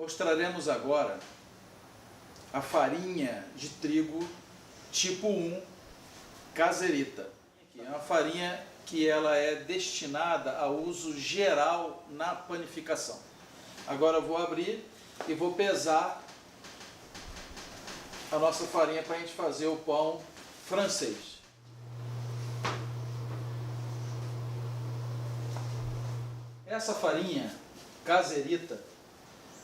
Mostraremos agora a farinha de trigo tipo 1 caseirita. É uma farinha que ela é destinada a uso geral na panificação. Agora eu vou abrir e vou pesar a nossa farinha para a gente fazer o pão francês. Essa farinha caseirita,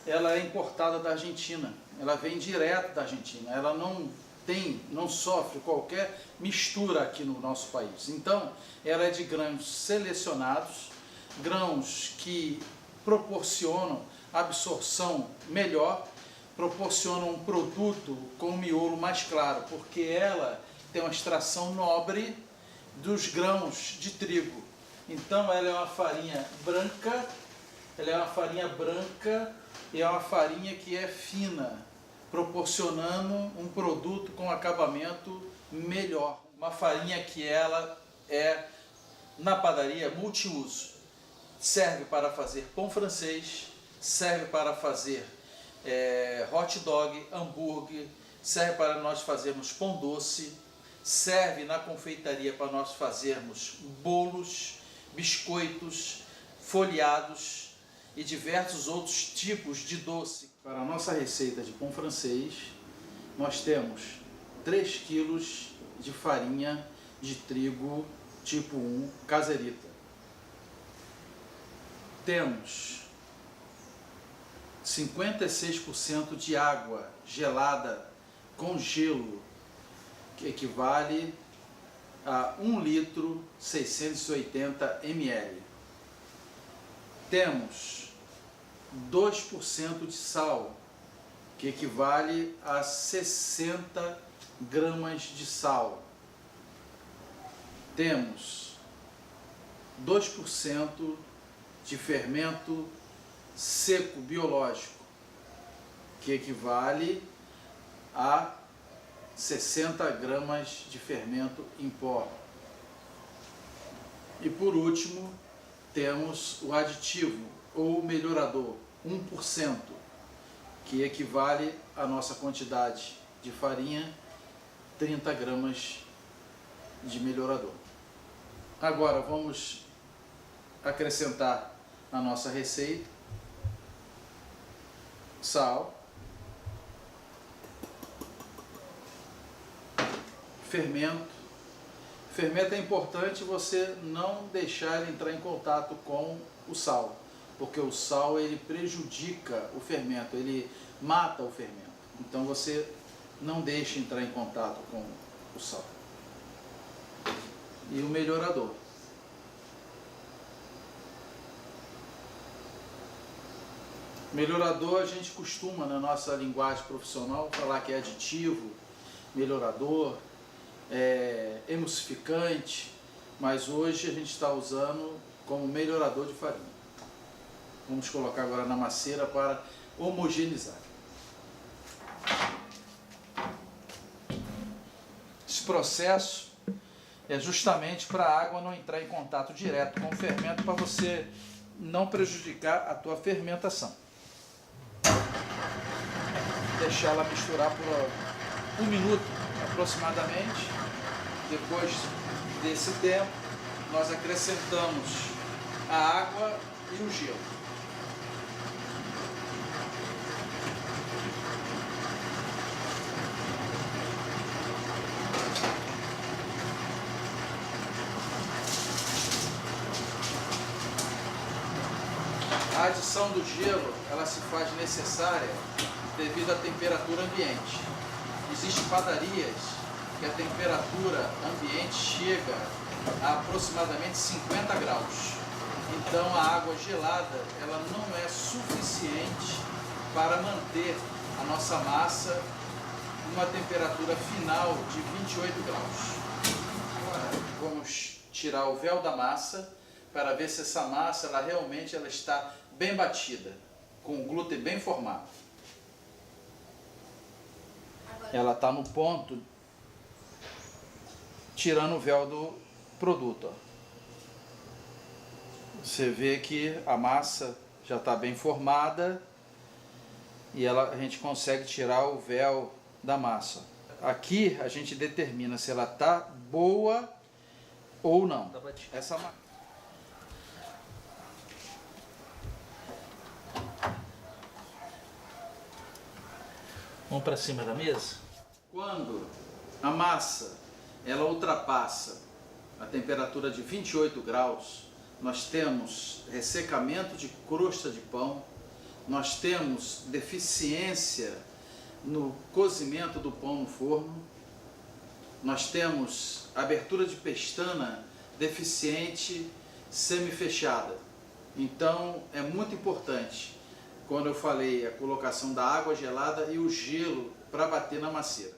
ela é importada da Argentina, ela vem direto da Argentina, ela não sofre qualquer mistura aqui no nosso país. Então, ela é de grãos selecionados, grãos que proporcionam absorção melhor, proporcionam um produto com um miolo mais claro, porque ela tem uma extração nobre dos grãos de trigo. Então, ela é uma farinha branca, e é uma farinha que é fina, proporcionando um produto com acabamento melhor. Uma farinha que ela é, na padaria, multiuso. Serve para fazer pão francês, serve para fazer hot dog, hambúrguer, serve para nós fazermos pão doce, serve na confeitaria para nós fazermos bolos, biscoitos, folhados e diversos outros tipos de doce. Para a nossa receita de pão francês, nós temos 3 kg de farinha de trigo tipo 1 caseirita. Temos 56% de água gelada com gelo, que equivale a 1 litro 680 ml. Temos 2% de sal, que equivale a 60 gramas de sal. Temos 2% de fermento seco biológico, que equivale a 60 gramas de fermento em pó. E por último, temos o aditivo ou melhorador, 1%, que equivale à nossa quantidade de farinha, 30 gramas de melhorador. Agora vamos acrescentar na nossa receita sal, fermento. Fermento é importante você não deixar ele entrar em contato com o sal, porque o sal ele prejudica o fermento, ele mata o fermento. Então você não deixe entrar em contato com o sal. E o melhorador. Melhorador a gente costuma na nossa linguagem profissional falar que é aditivo, melhorador, emulsificante, mas hoje a gente está usando como melhorador de farinha. Vamos colocar agora na maceira para homogeneizar. Esse processo é justamente para a água não entrar em contato direto com o fermento, para você não prejudicar a tua fermentação. Deixar ela misturar por 1 minuto aproximadamente. Depois desse tempo, nós acrescentamos a água e o gelo. A adição do gelo, ela se faz necessária devido à temperatura ambiente. Existem padarias que a temperatura ambiente chega a aproximadamente 50 graus. Então a água gelada ela não é suficiente para manter a nossa massa numa temperatura final de 28 graus. Agora vamos tirar o véu da massa para ver se essa massa ela realmente está bem batida, com o glúten bem formado. Ela está no ponto, tirando o véu do produto. Ó. Você vê que a massa já está bem formada e a gente consegue tirar o véu da massa. Aqui a gente determina se ela está boa ou não. Essa Vamos para cima da mesa? Quando a massa ela ultrapassa a temperatura de 28 graus, nós temos ressecamento de crosta de pão, nós temos deficiência no cozimento do pão no forno, nós temos abertura de pestana deficiente, semi-fechada. Então é muito importante, quando eu falei a colocação da água gelada e o gelo para bater na macieira.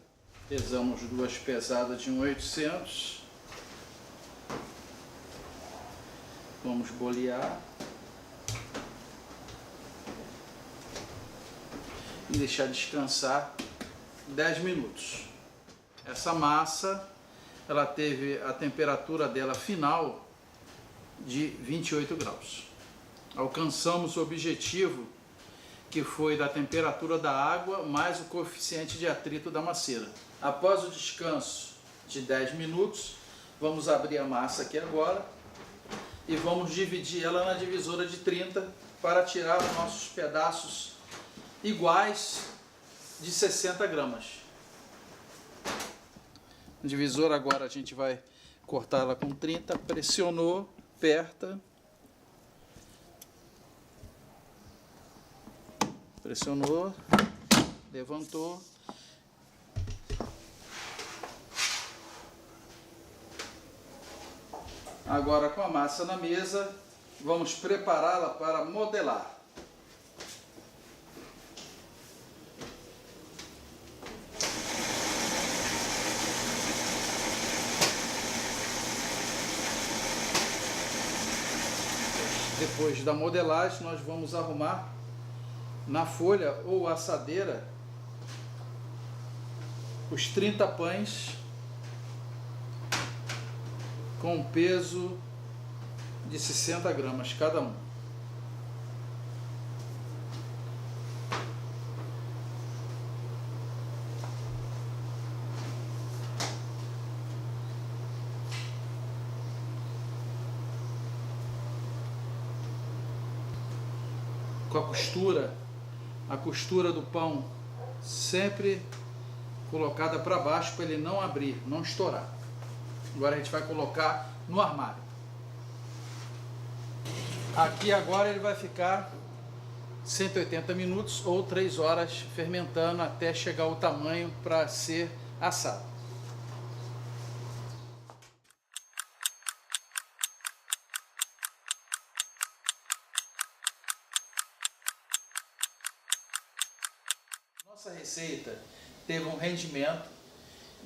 Pesamos duas pesadas de 1.800. Vamos bolear. E deixar descansar 10 minutos. Essa massa, ela teve a temperatura dela final de 28 graus. Alcançamos o objetivo, que foi da temperatura da água mais o coeficiente de atrito da macieira. Após o descanso de 10 minutos, vamos abrir a massa aqui agora e vamos dividir ela na divisora de 30 para tirar os nossos pedaços iguais de 60 gramas. Na divisora agora a gente vai cortar ela com 30, pressionou, aperta. Pressionou, levantou. Agora, com a massa na mesa, vamos prepará-la para modelar. Depois da modelagem, nós vamos arrumar na folha ou assadeira os 30 pães com peso de 60 gramas cada um. Com a costura do pão sempre colocada para baixo para ele não abrir, não estourar. Agora a gente vai colocar no armário. Aqui agora ele vai ficar 180 minutos ou 3 horas fermentando até chegar ao tamanho para ser assado. Nossa receita teve um rendimento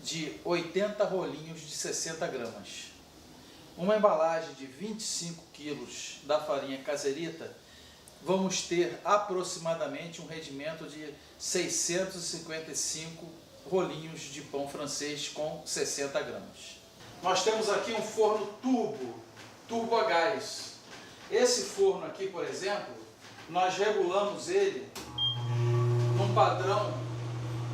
de 80 rolinhos de 60 gramas. Uma embalagem de 25 quilos da farinha caseirita, vamos ter aproximadamente um rendimento de 655 rolinhos de pão francês com 60 gramas. Nós temos aqui um forno turbo a gás. Esse forno aqui, por exemplo, nós regulamos ele num padrão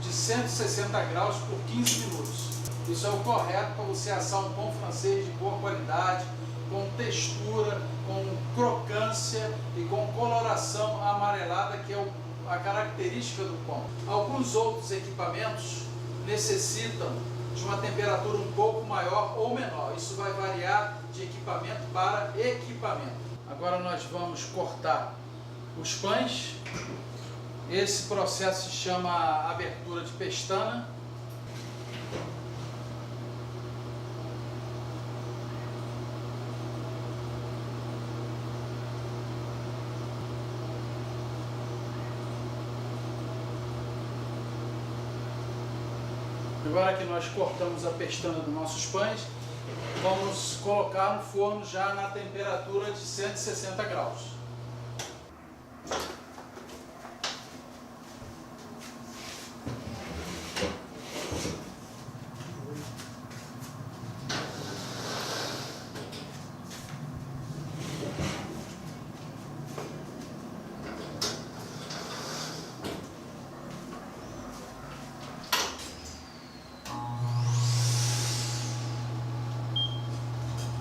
de 160 graus por 15 minutos. Isso é o correto para você assar um pão francês de boa qualidade, com textura, com crocância e com coloração amarelada, que é a característica do pão. Alguns outros equipamentos necessitam de uma temperatura um pouco maior ou menor. Isso vai variar de equipamento para equipamento. Agora nós vamos cortar os pães. Esse processo se chama abertura de pestana. Agora que nós cortamos a pestana dos nossos pães, vamos colocar no forno já na temperatura de 160 graus.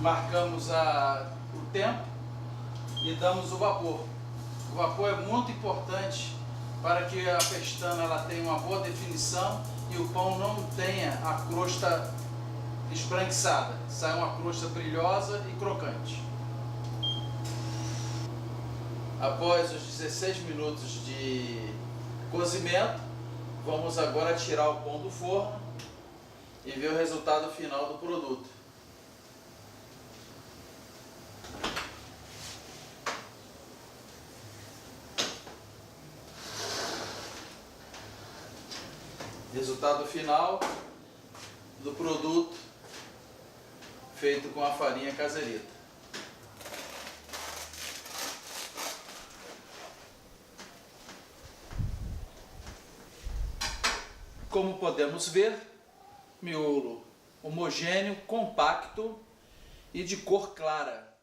marcamos o tempo e damos o vapor. O vapor é muito importante para que a pestana ela tenha uma boa definição e o pão não tenha a crosta esbranquiçada, sai uma crosta brilhosa e crocante. Após os 16 minutos de cozimento, vamos agora tirar o pão do forno e ver o resultado final do produto. Resultado final do produto feito com a farinha caseirita. Como podemos ver, miolo homogêneo, compacto e de cor clara.